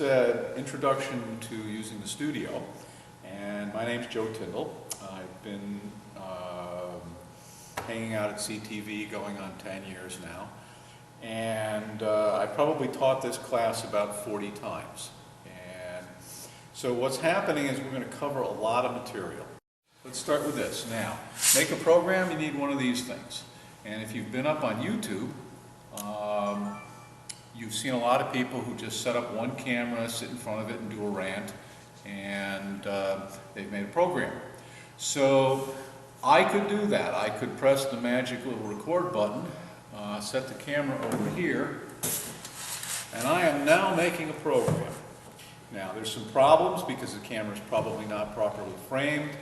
an introduction to using the studio, and my name's Joe Tyndall. I've been hanging out at CTV going on 10 years now, and I probably taught this class about 40 times. And so what's happening is we're going to cover a lot of material. Let's start with this. Now, make a program, you need one of these things. And if you've been up on YouTube, you've seen a lot of people who just set up one camera, sit in front of it and do a rant, and they've made a program. So I could do that. I could press the magic little record button, set the camera over here, and I am now making a program. Now there's some problems because the camera is probably not properly framed,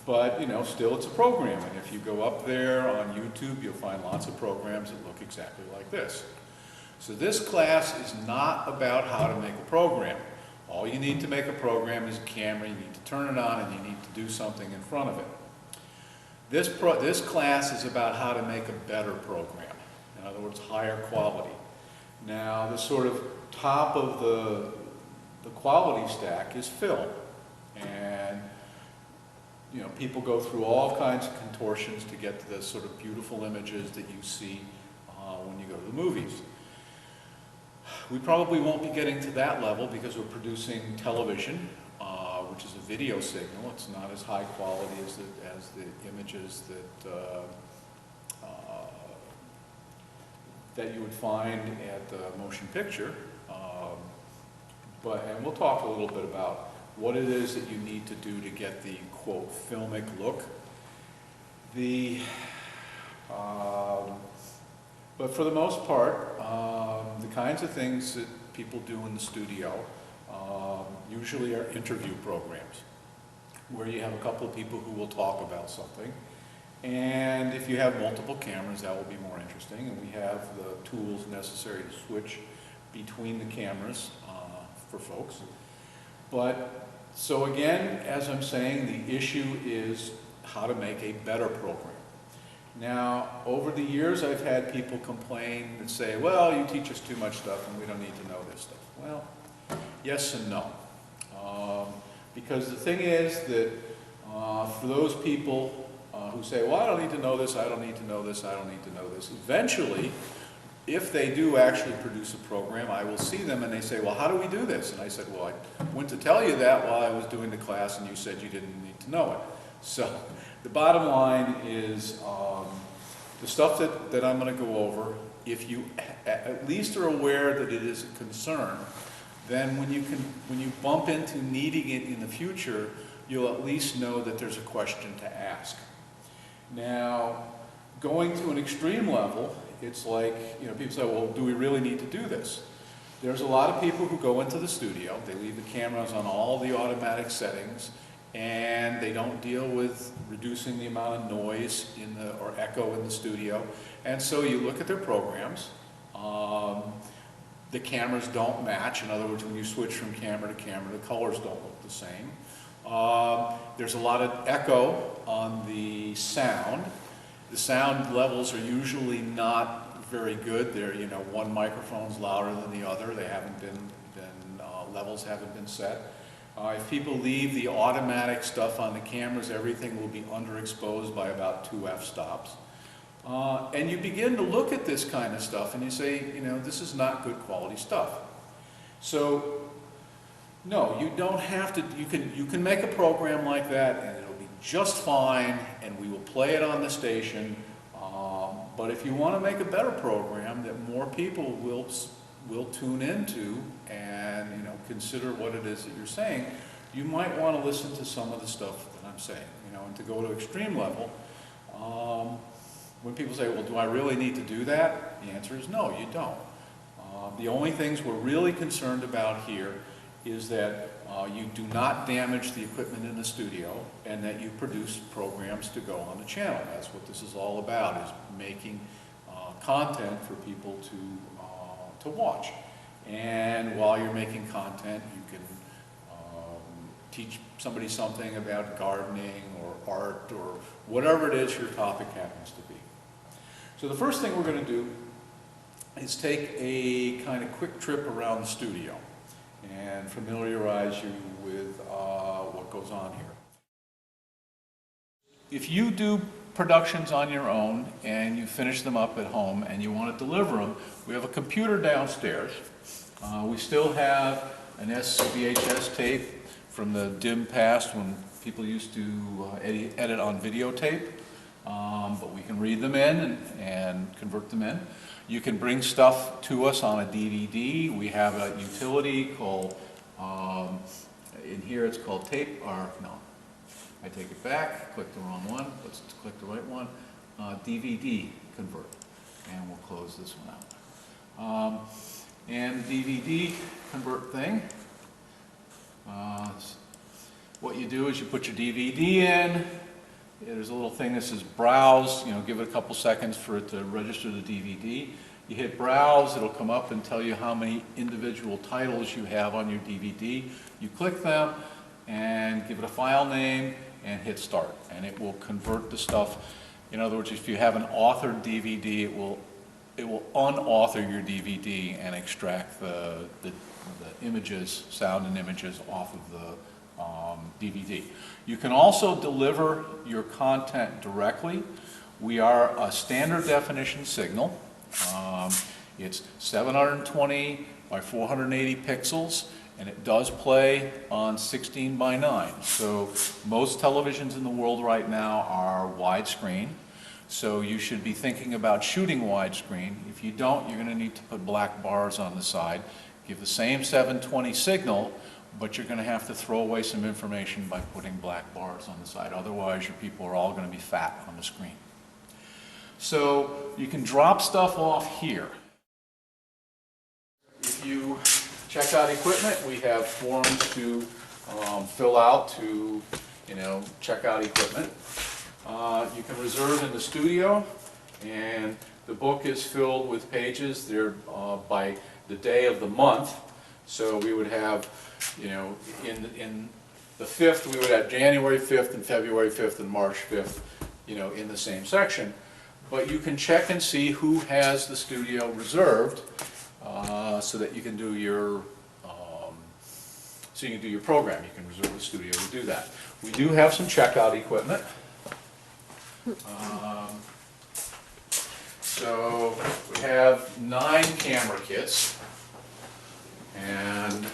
but you know, still it's a program, and if you go up there on YouTube, you'll find lots of programs that look exactly like this. So this class is not about how to make a program. All you need to make a program is a camera, you need to turn it on, and you need to do something in front of it. This class is about how to make a better program. In other words, higher quality. Now, the sort of top of the quality stack is film. And you know, people go through all kinds of contortions to get to the sort of beautiful images that you see when you go to the movies. We probably won't be getting to that level because we're producing television, which is a video signal. It's not as high quality as the images that you would find at the motion picture. And we'll talk a little bit about what it is that you need to do to get the, quote, filmic look. But for the most part, the kinds of things that people do in the studio usually are interview programs, where you have a couple of people who will talk about something. And if you have multiple cameras, that will be more interesting. And we have the tools necessary to switch between the cameras for folks. But, so again, as I'm saying, the issue is how to make a better program. Now, over the years, I've had people complain and say, well, you teach us too much stuff and we don't need to know this stuff. Well, yes and no. Because the thing is that for those people who say, well, I don't need to know this, I don't need to know this, I don't need to know this, eventually, if they do actually produce a program, I will see them and they say, well, how do we do this? And I said, well, I went to tell you that while I was doing the class and you said you didn't need to know it. So the bottom line is the stuff that I'm going to go over, if you at least are aware that it is a concern, then when you bump into needing it in the future, you'll at least know that there's a question to ask. Now, going to an extreme level, it's like, you know, people say, well, do we really need to do this? There's a lot of people who go into the studio, they leave the cameras on all the automatic settings, and they don't deal with reducing the amount of noise or echo in the studio. And so you look at their programs, the cameras don't match. In other words, when you switch from camera to camera, the colors don't look the same. There's a lot of echo on the sound. The sound levels are usually not very good. They're, you know, one microphone's louder than the other. They haven't levels haven't been set. If people leave the automatic stuff on the cameras, everything will be underexposed by about 2 f-stops. And you begin to look at this kind of stuff and you say, you know, this is not good quality stuff. So, no, you don't have to, you can make a program like that and it'll be just fine and we will play it on the station. But if you want to make a better program that more people will tune into and, you know, consider what it is that you're saying, you might want to listen to some of the stuff that I'm saying, you know. And to go to extreme level, when people say, well, do I really need to do that? The answer is no, you don't. The only things we're really concerned about here is that you do not damage the equipment in the studio and that you produce programs to go on the channel. That's what this is all about, is making content for people to watch. And while you're making content, you can teach somebody something about gardening or art or whatever it is your topic happens to be. So the first thing we're going to do is take a kind of quick trip around the studio and familiarize you with what goes on here. If you do productions on your own and you finish them up at home and you want to deliver them, we have a computer downstairs. We still have an VHS tape from the dim past when people used to edit on videotape, but we can read them in and convert them in. You can bring stuff to us on a DVD. We have a utility called, in here it's called tape, or no, I take it back, click the wrong one, let's click the right one, DVD convert, and we'll close this one out. And the DVD convert thing, what you do is you put your DVD in, there's a little thing that says browse, give it a couple seconds for it to register the DVD. You hit browse, it'll come up and tell you how many individual titles you have on your DVD. You click them and give it a file name and hit start, and it will convert the stuff. In other words, if you have an authored DVD, it will unauthor your DVD and extract the images, sound and images off of the DVD. You can also deliver your content directly. We are a standard definition signal. It's 720 by 480 pixels, and it does play on 16 by 9. So most televisions in the world right now are widescreen. So you should be thinking about shooting widescreen. If you don't, you're going to need to put black bars on the side. Give the same 720 signal, but you're going to have to throw away some information by putting black bars on the side. Otherwise, your people are all going to be fat on the screen. So you can drop stuff off here. If you check out equipment, we have forms to fill out to, check out equipment. You can reserve in the studio, and the book is filled with pages. They're by the day of the month. So we would have, in the 5th, we would have January 5th and February 5th and March 5th, in the same section. But you can check and see who has the studio reserved, so that you can do your program. You can reserve the studio to do that. We do have some checkout equipment. So we have 9 camera kits, and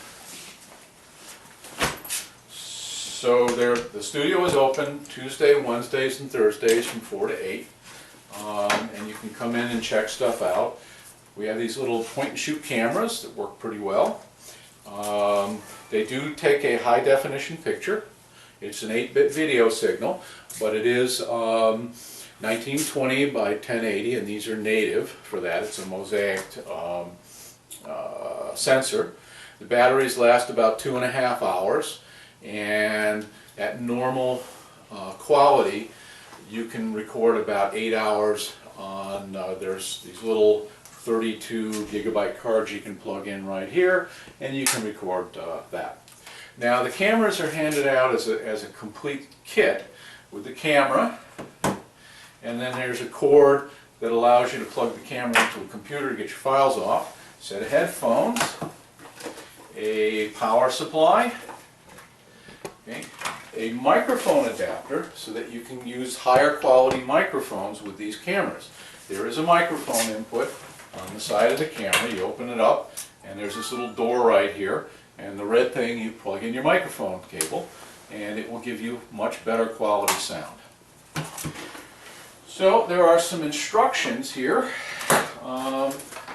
so the studio is open Tuesday, Wednesdays, and Thursdays from 4 to 8, and you can come in and check stuff out. We have these little point-and-shoot cameras that work pretty well. They do take a high-definition picture. It's an 8-bit video signal, but it is 1920 by 1080, and these are native for that. It's a mosaicked sensor. The batteries last about 2.5 hours, and at normal quality, you can record about 8 hours on, there's these little 32 gigabyte cards you can plug in right here, and you can record that. Now the cameras are handed out as a complete kit with the camera, and then there's a cord that allows you to plug the camera into a computer to get your files off, set of headphones, a power supply, okay, a microphone adapter so that you can use higher quality microphones with these cameras. There is a microphone input on the side of the camera. You open it up, and there's this little door right here, and the red thing, you plug in your microphone cable, and it will give you much better quality sound. So there are some instructions here,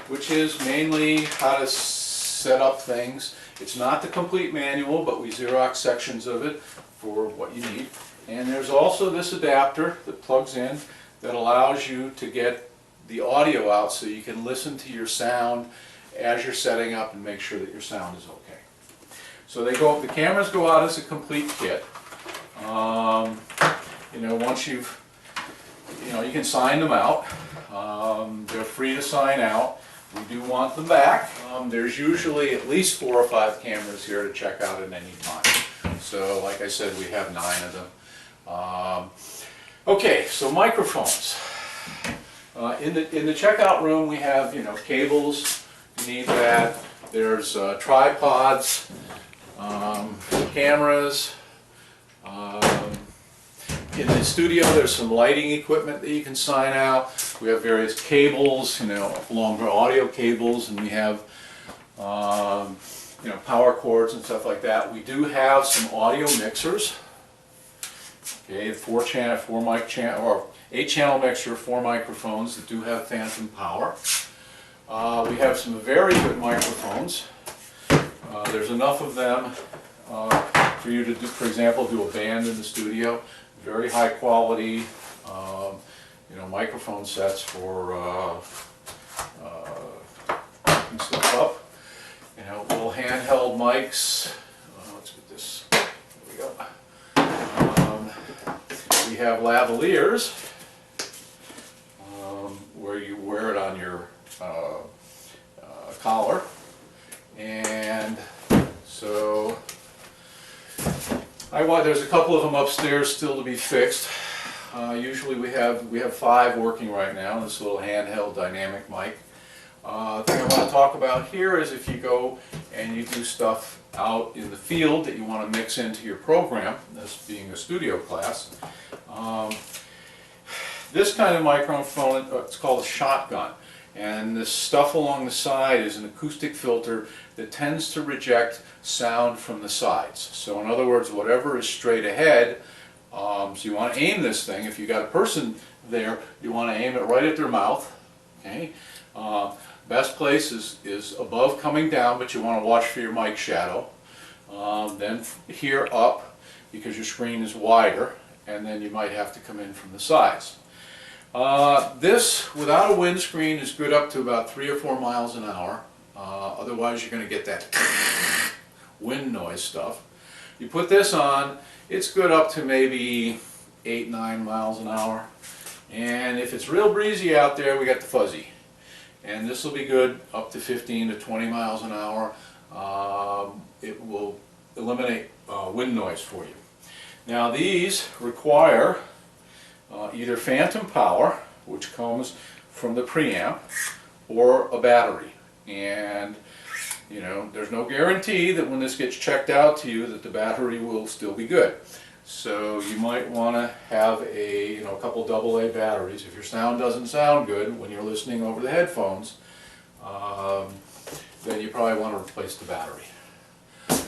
which is mainly how to set up things. It's not the complete manual, but we Xerox sections of it for what you need. And there's also this adapter that plugs in that allows you to get the audio out so you can listen to your sound as you're setting up and make sure that your sound is okay. So the cameras go out as a complete kit. Once you can sign them out. They're free to sign out. We do want them back. There's usually at least 4 or 5 cameras here to check out at any time. So like I said, we have 9 of them. Okay, so microphones. In the checkout room, we have, you know, cables. You need that. There's tripods, cameras. In the studio, there's some lighting equipment that you can sign out. We have various cables, you know, longer audio cables, and we have, you know, power cords and stuff like that. We do have some audio mixers. Okay, 8-channel mixer, 4 microphones that do have phantom power. We have some very good microphones. There's enough of them for you to do, for example, do a band in the studio. Very high quality, you know, microphone sets for picking stuff up. You know, little handheld mics. Let's get this. There we go. We have lavaliers, where you wear it on your collar, and so there's a couple of them upstairs still to be fixed. Usually we have 5 working right now. This little handheld dynamic mic. The thing I want to talk about here is if you go and you do stuff out in the field that you want to mix into your program, this being a studio class. This kind of microphone, it's called a shotgun, and this stuff along the side is an acoustic filter that tends to reject sound from the sides. So in other words, whatever is straight ahead, so you want to aim this thing, if you got a person there, you want to aim it right at their mouth. Okay. Best place is above coming down, but you want to watch for your mic shadow. Then here up, because your screen is wider, and then you might have to come in from the sides. This, without a windscreen, is good up to about 3 or 4 miles an hour. Otherwise you're going to get that wind noise stuff. You put this on, it's good up to maybe 8-9 miles an hour. And if it's real breezy out there, we got the fuzzy. And this will be good up to 15 to 20 miles an hour. It will eliminate wind noise for you. Now these require either phantom power, which comes from the preamp, or a battery. And you know, there's no guarantee that when this gets checked out to you that the battery will still be good. So you might want to have a couple AA batteries. If your sound doesn't sound good when you're listening over the headphones, then you probably want to replace the battery.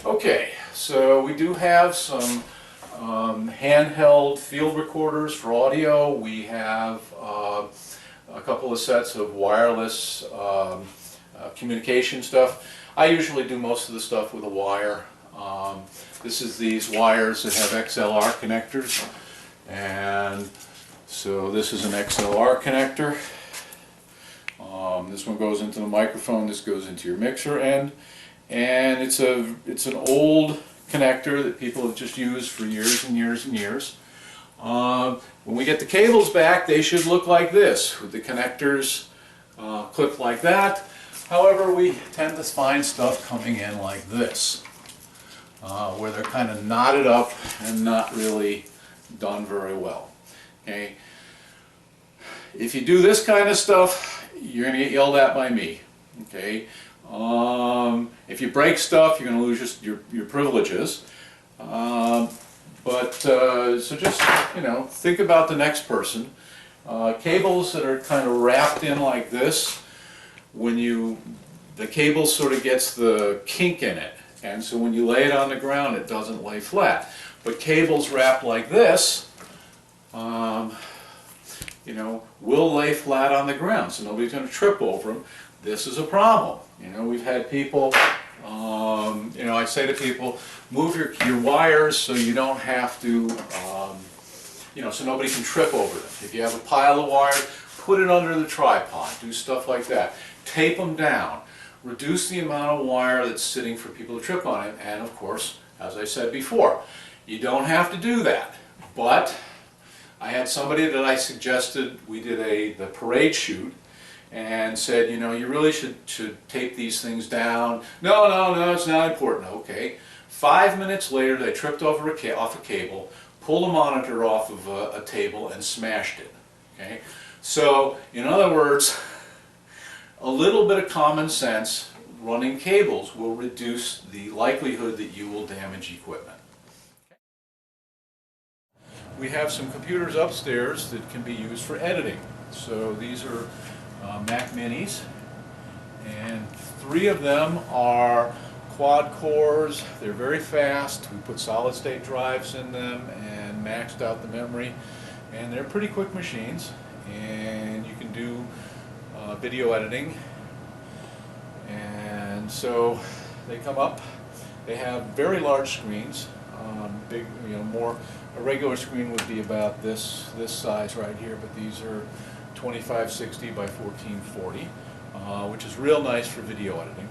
Okay, so we do have some handheld field recorders for audio. We have a couple of sets of wireless communication stuff. I usually do most of the stuff with a wire. This is these wires that have XLR connectors, and so this is an XLR connector. This one goes into the microphone, this goes into your mixer end, and it's an old connector that people have just used for years and years and years. When we get the cables back, they should look like this, with the connectors clipped like that. However, we tend to find stuff coming in like this, where they're kind of knotted up and not really done very well. Okay. If you do this kind of stuff, you're going to get yelled at by me. Okay. If you break stuff, you're going to lose your privileges. So just think about the next person. Cables that are kind of wrapped in like this, the cable sort of gets the kink in it, and so when you lay it on the ground, it doesn't lay flat. But cables wrapped like this, will lay flat on the ground, so nobody's going to trip over them. This is a problem. We've had people, I say to people, move your wires so you don't have to, so nobody can trip over them. If you have a pile of wire, put it under the tripod, do stuff like that. Tape them down. Reduce the amount of wire that's sitting for people to trip on it, and of course, as I said before, you don't have to do that. But I had somebody that I suggested, we did the parade shoot, and said, you really should tape these things down. No, it's not important. Okay. 5 minutes later, they tripped over off a cable, pulled a monitor off of a table, and smashed it. Okay. So, in other words, a little bit of common sense running cables will reduce the likelihood that you will damage equipment. We have some computers upstairs that can be used for editing. So these are Mac Minis, and 3 of them are quad cores. They're very fast. We put solid state drives in them and maxed out the memory, and they're pretty quick machines, and you can do video editing. And so they come up. They have very large screens, big, more. A regular screen would be about this size right here, but these are 2560 by 1440, which is real nice for video editing.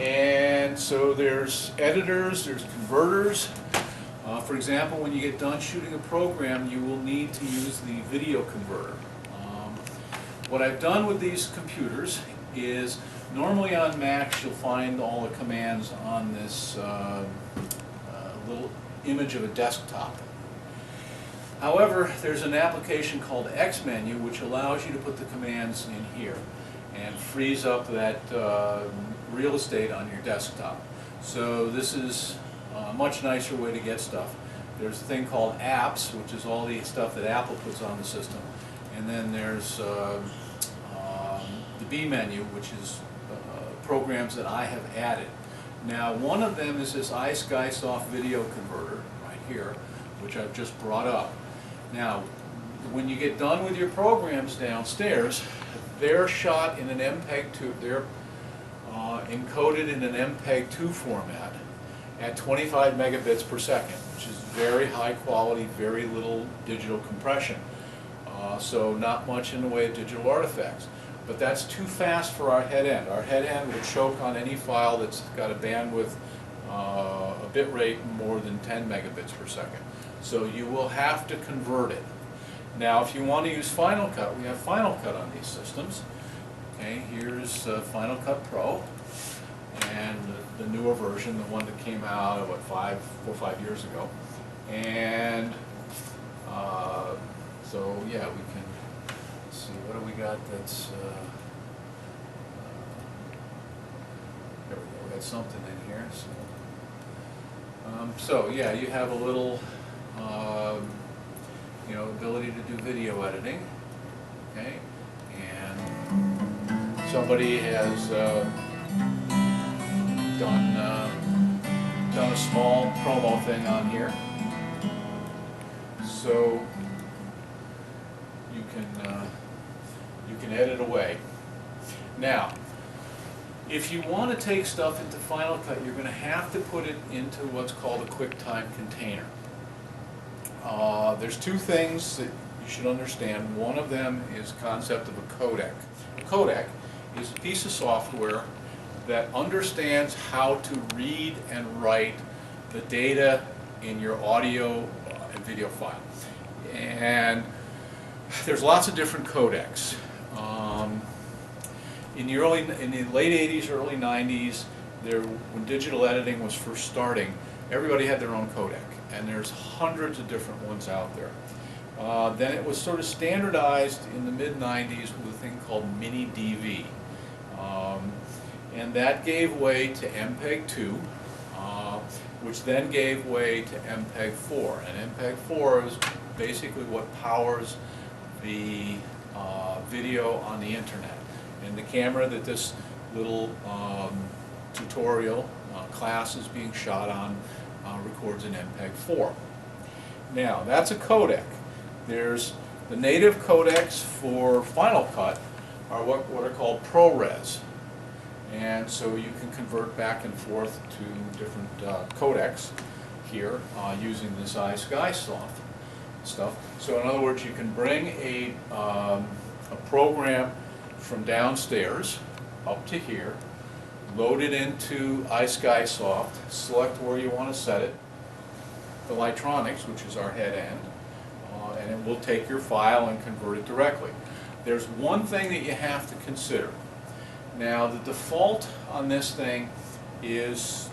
And so there's editors, there's converters. For example, when you get done shooting a program, you will need to use the video converter. What I've done with these computers is, normally on Macs you'll find all the commands on this little image of a desktop. However, there's an application called XMenu which allows you to put the commands in here and frees up that real estate on your desktop. So this is a much nicer way to get stuff. There's a thing called apps, which is all the stuff that Apple puts on the system. And then there's the B menu, which is programs that I have added. Now, one of them is this Iceguy Soft video converter right here, which I've just brought up. Now, when you get done with your programs downstairs, they're shot in an MPEG-2. They're encoded in an MPEG-2 format at 25 megabits per second, which is very high quality, very little digital compression. So not much in the way of digital artifacts. But that's too fast for our head end. Our head end will choke on any file that's got a bandwidth, a bit rate more than 10 megabits per second. So you will have to convert it. Now, if you want to use Final Cut, we have Final Cut on these systems. Okay, here's Final Cut Pro, and the newer version, the one that came out, what, 4 or 5 years ago. And so, yeah, we can see, what do we got that's, there we go, we got something in here. So yeah, you have a little, ability to do video editing, okay? And somebody has done a small promo thing on here. So you can edit away. Now, if you want to take stuff into Final Cut, you're going to have to put it into what's called a QuickTime container. There's 2 things that you should understand. One of them is the concept of a codec. A codec is a piece of software that understands how to read and write the data in your audio and video file. And there's lots of different codecs. In the late 80s, early 90s, when digital editing was first starting, everybody had their own codec, and there's hundreds of different ones out there. Then it was sort of standardized in the mid-90s with a thing called Mini DV. And that gave way to MPEG-2, which then gave way to MPEG-4. And MPEG-4 is basically what powers the video on the internet. And the camera that this little tutorial class is being shot on records an MPEG-4. Now, that's a codec. There's the native codecs for Final Cut are what are called ProRes. And so you can convert back and forth to different codecs here using this Iceguy Soft stuff. So in other words, you can bring a program from downstairs up to here, load it into Iceguy Soft, select where you want to set it, the electronics, which is our head end, and it will take your file and convert it directly. There's one thing that you have to consider. Now, the default on this thing is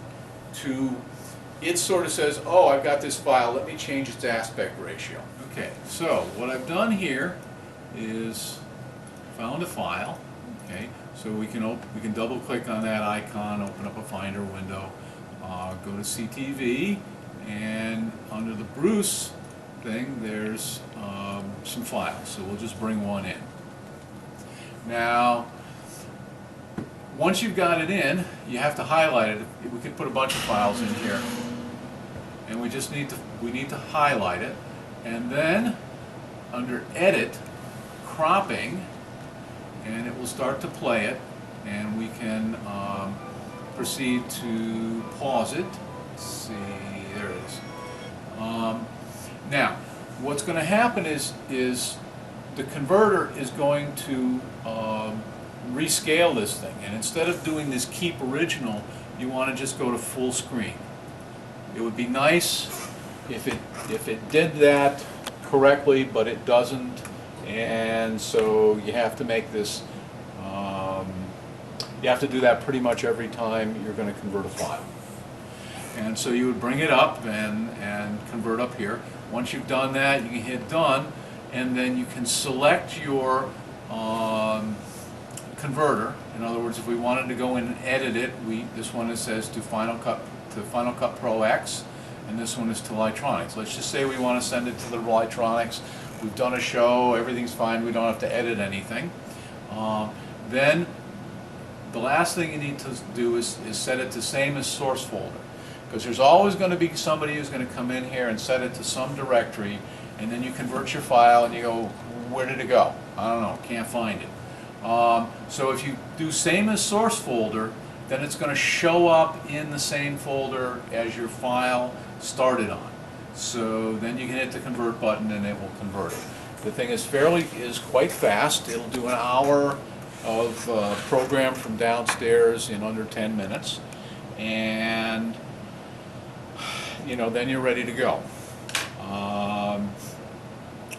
it sort of says, oh, I've got this file, let me change its aspect ratio. Okay, so what I've done here is found a file. Okay, so we can double click on that icon, open up a Finder window, go to CTV, and under the Bruce thing, there's some files. So we'll just bring one in. Now, once you've got it in, you have to highlight it. We could put a bunch of files in here, and we need to highlight it, and then under Edit, Cropping, and it will start to play it, and we can proceed to pause it. Let's see, there it is. Now, what's going to happen is the converter is going to rescale this thing, and instead of doing this keep original, you want to just go to full screen. It would be nice if it did that correctly, but it doesn't, and so you have to make this, you have to do that pretty much every time you're going to convert a file. And so you would bring it up and convert up here. Once you've done that, you can hit done, and then you can select your converter. In other words, if we wanted to go in and edit it, this one says to Final Cut Pro X, and this one is to Lightronics. Let's just say we want to send it to the Lightronics. We've done a show, everything's fine, we don't have to edit anything. Then the last thing you need to do is set it to same as source folder, because there's always going to be somebody who's going to come in here and set it to some directory, and then you convert your file and you go, where did it go? I don't know, can't find it. So if you do same as source folder, then it's going to show up in the same folder as your file started on. So then you can hit the convert button and it will convert it. The thing is quite fast. It'll do an hour of program from downstairs in under 10 minutes, and then you're ready to go.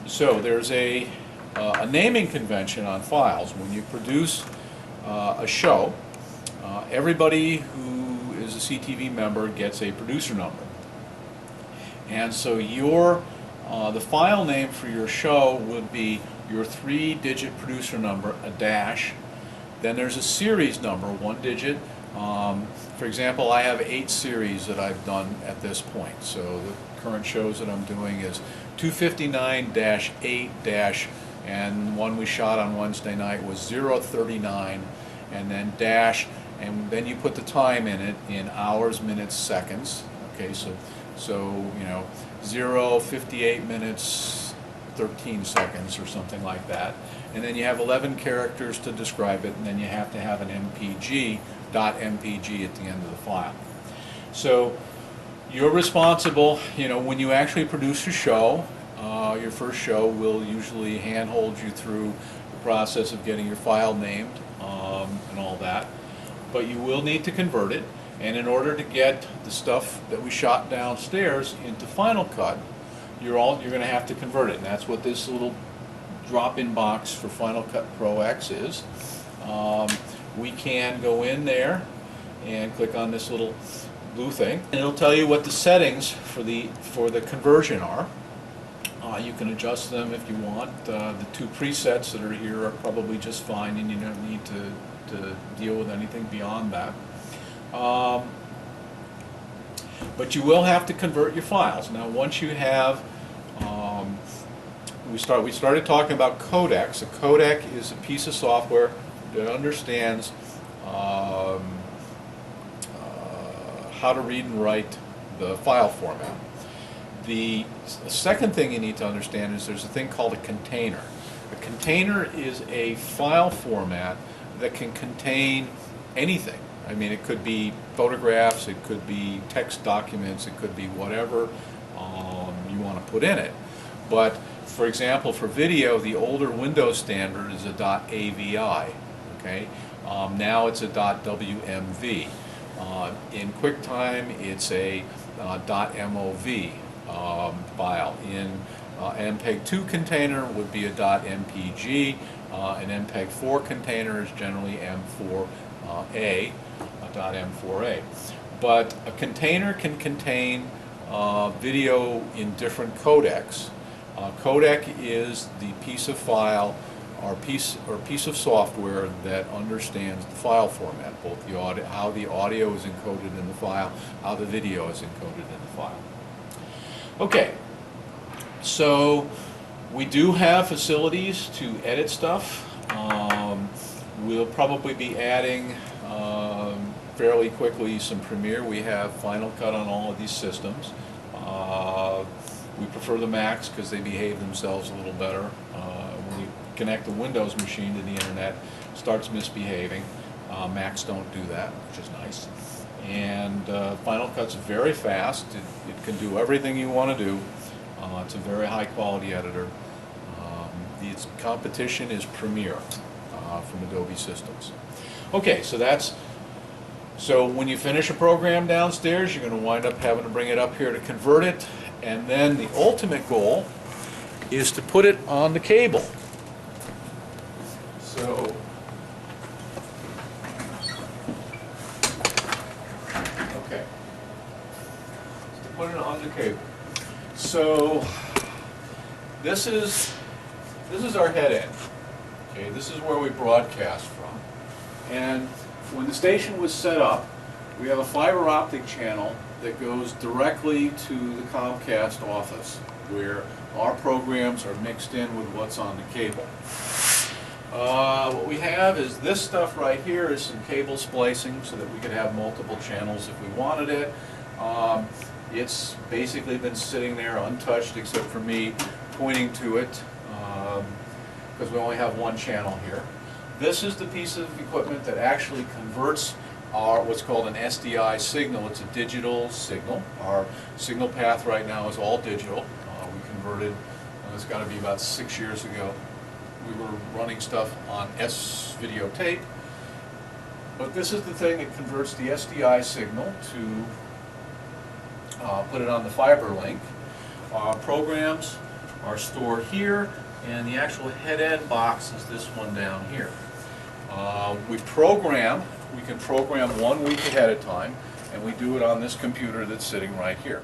So there's a naming convention on files. When you produce a show, everybody who is a CTV member gets a producer number. And so the file name for your show would be your 3-digit producer number, a dash. Then there's a series number, 1 digit. For example, I have 8 series that I've done at this point. So the current shows that I'm doing is 259-8- and one we shot on Wednesday night was 039, and then dash, and then you put the time in it in hours, minutes, seconds. Okay, so 0:58 minutes 13 seconds or something like that, and then you have 11 characters to describe it, and then you have to have an .mpg at the end of the file. So you're responsible, when you actually produce a show. Your first show will usually handhold you through the process of getting your file named and all that, but you will need to convert it, and in order to get the stuff that we shot downstairs into Final Cut, you're going to have to convert it, and that's what this little drop-in box for Final Cut Pro X is. We can go in there and click on this little blue thing, and it'll tell you what the settings for the conversion are. You can adjust them if you want. The 2 presets that are here are probably just fine, and you don't need to deal with anything beyond that. But you will have to convert your files. Now, once you have, we started talking about codecs. A codec is a piece of software that understands how to read and write the file format. The second thing you need to understand is there's a thing called a container. A container is a file format that can contain anything. I mean, it could be photographs, it could be text documents, it could be whatever you want to put in it. But, for example, for video, the older Windows standard is a .avi. Okay? Now it's a .wmv. In QuickTime, it's a .mov. File. In an MPEG-2 container would be a .mpg. An MPEG-4 container is generally M4A, .m4a. But a container can contain video in different codecs, Codec is the piece of file or piece of software that understands the file format, both the audio, how the audio is encoded in the file, how the video is encoded in the file. Okay, so we do have facilities to edit stuff. We'll probably be adding fairly quickly some Premiere. We have Final Cut on all of these systems. We prefer the Macs because they behave themselves a little better. When you connect the Windows machine to the internet, it starts misbehaving. Macs don't do that, which is nice. And Final Cut's very fast. It can do everything you want to do. It's a very high quality editor. Its competition is Premiere from Adobe Systems. Okay, so when you finish a program downstairs, you're going to wind up having to bring it up here to convert it, and then the ultimate goal is to put it on the cable. So okay, to put it on the cable. So this is our head end. Okay, this is where we broadcast from. And when the station was set up, we have a fiber optic channel that goes directly to the Comcast office, where our programs are mixed in with what's on the cable. What we have is this stuff right here is some cable splicing so that we could have multiple channels if we wanted it. It's basically been sitting there untouched except for me pointing to it, because we only have one channel here. This is the piece of equipment that actually converts our what's called an SDI signal. It's a digital signal. Our signal path right now is all digital. We converted, it's got to be about 6 years ago. We were running stuff on S-video tape. But this is the thing that converts the SDI signal to put it on the fiber link. Programs are stored here, and the actual head-end box is this one down here. We can program 1 week ahead of time, and we do it on this computer that's sitting right here.